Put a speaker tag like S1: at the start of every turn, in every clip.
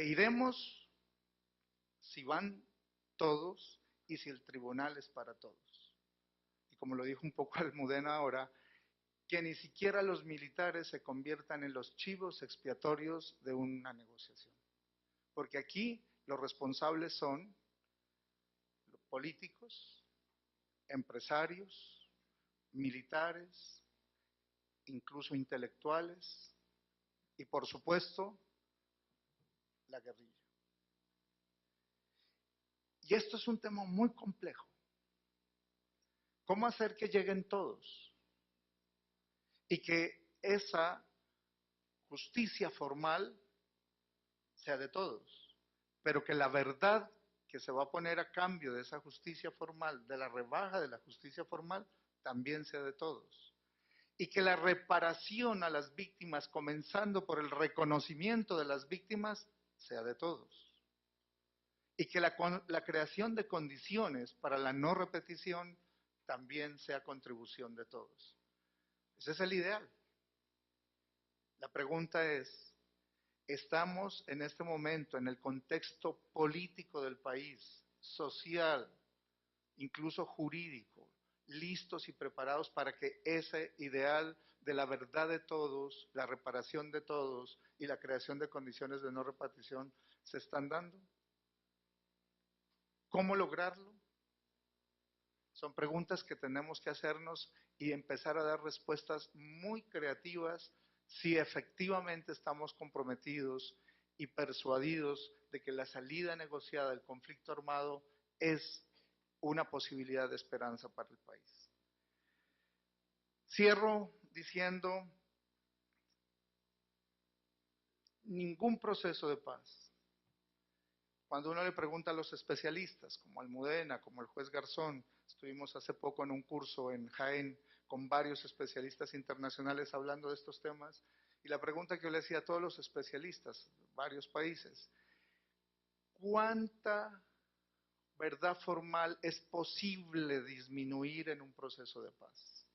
S1: iremos si van todos y si el tribunal es para todos. Y como lo dijo un poco Almudena ahora, que ni siquiera los militares se conviertan en los chivos expiatorios de una negociación. Porque aquí los responsables son los políticos, empresarios, militares, incluso intelectuales y por supuesto la guerrilla. Y esto es un tema muy complejo. ¿Cómo hacer que lleguen todos? Y que esa justicia formal sea de todos, pero que la verdad que se va a poner a cambio de esa justicia formal, de la rebaja de la justicia formal, también sea de todos. Y que la reparación a las víctimas, comenzando por el reconocimiento de las víctimas, sea de todos. Y que la creación de condiciones para la no repetición también sea contribución de todos. Ese es el ideal. La pregunta es, ¿estamos en este momento en el contexto político del país, social, incluso jurídico, listos y preparados para que ese ideal de la verdad de todos, la reparación de todos y la creación de condiciones de no repetición se están dando? ¿Cómo lograrlo? Son preguntas que tenemos que hacernos y empezar a dar respuestas muy creativas si efectivamente estamos comprometidos y persuadidos de que la salida negociada del conflicto armado es una posibilidad de esperanza para el país. Cierro diciendo, ningún proceso de paz. Cuando uno le pregunta a los especialistas, como Almudena, como el juez Garzón, estuvimos hace poco en un curso en Jaén con varios especialistas internacionales hablando de estos temas, y la pregunta que yo le hacía a todos los especialistas, varios países, ¿cuánta verdad formal es posible disminuir en un proceso de paz?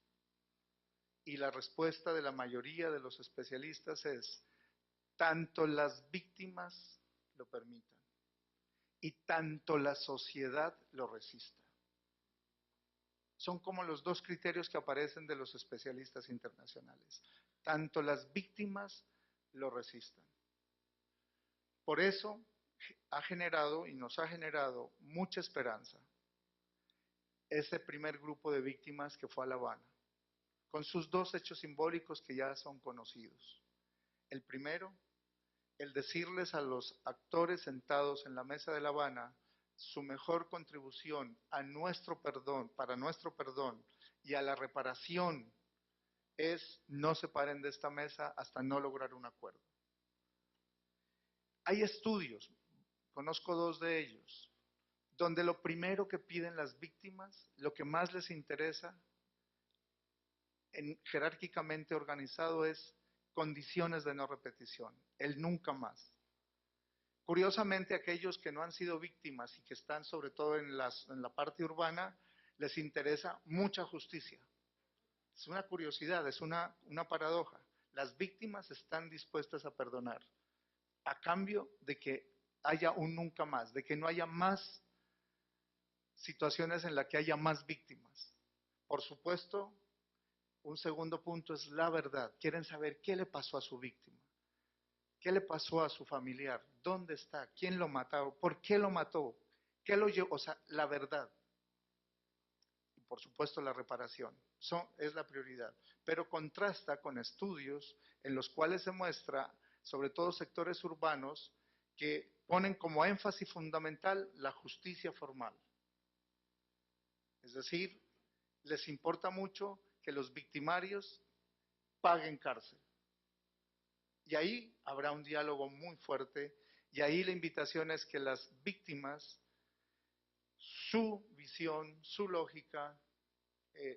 S1: Y la respuesta de la mayoría de los especialistas es, tanto las víctimas lo permitan y tanto la sociedad lo resista. Son como los dos criterios que aparecen de los especialistas internacionales. Tanto las víctimas lo resistan. Por eso ha generado y nos ha generado mucha esperanza ese primer grupo de víctimas que fue a La Habana, con sus dos hechos simbólicos que ya son conocidos. El primero, el decirles a los actores sentados en la mesa de La Habana su mejor contribución a nuestro perdón, para nuestro perdón y a la reparación es no se paren de esta mesa hasta no lograr un acuerdo. Hay estudios, conozco dos de ellos, donde lo primero que piden las víctimas, lo que más les interesa, jerárquicamente organizado, es condiciones de no repetición, el nunca más. Curiosamente, aquellos que no han sido víctimas y que están sobre todo en la parte urbana, les interesa mucha justicia. Es una curiosidad, es una paradoja. Las víctimas están dispuestas a perdonar a cambio de que haya un nunca más, de que no haya más situaciones en las que haya más víctimas. Por supuesto, un segundo punto es la verdad. Quieren saber qué le pasó a su víctima. ¿Qué le pasó a su familiar? ¿Dónde está? ¿Quién lo mató? ¿Por qué lo mató? ¿Qué lo llevó? O sea, la verdad. Y por supuesto la reparación. Es la prioridad. Pero contrasta con estudios en los cuales se muestra, sobre todo sectores urbanos, que ponen como énfasis fundamental la justicia formal. Es decir, les importa mucho que los victimarios paguen cárcel. Y ahí habrá un diálogo muy fuerte y ahí la invitación es que las víctimas, su visión, su lógica,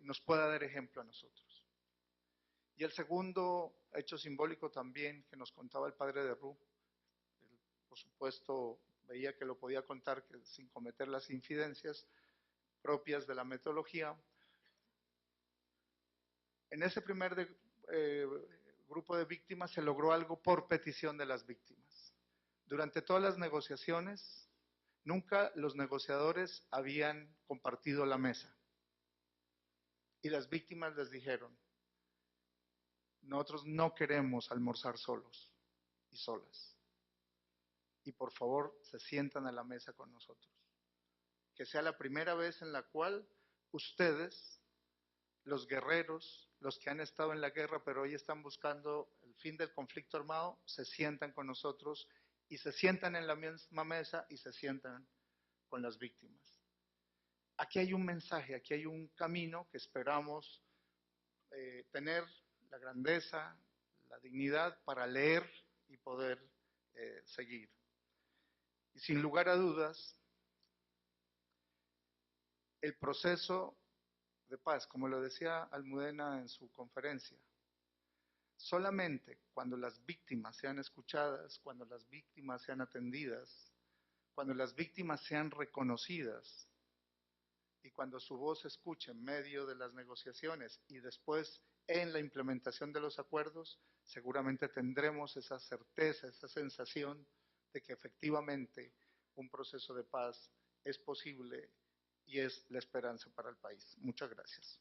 S1: nos pueda dar ejemplo a nosotros. Y el segundo hecho simbólico también que nos contaba el padre de Ru, él, por supuesto veía que lo podía contar sin cometer las infidencias propias de la metodología. En ese primer grupo de víctimas se logró algo por petición de las víctimas. Durante todas las negociaciones, nunca los negociadores habían compartido la mesa. Y las víctimas les dijeron, nosotros no queremos almorzar solos y solas. Y por favor, se sientan a la mesa con nosotros. Que sea la primera vez en la cual ustedes, los guerreros, los que han estado en la guerra pero hoy están buscando el fin del conflicto armado, se sientan con nosotros y se sientan en la misma mesa y se sientan con las víctimas. Aquí hay un mensaje, aquí hay un camino que esperamos tener la grandeza, la dignidad para leer y poder seguir. Y sin lugar a dudas, el proceso de paz, como lo decía Almudena en su conferencia, solamente cuando las víctimas sean escuchadas, cuando las víctimas sean atendidas, cuando las víctimas sean reconocidas y cuando su voz se escuche en medio de las negociaciones y después en la implementación de los acuerdos, seguramente tendremos esa certeza, esa sensación de que efectivamente un proceso de paz es posible y es la esperanza para el país. Muchas gracias.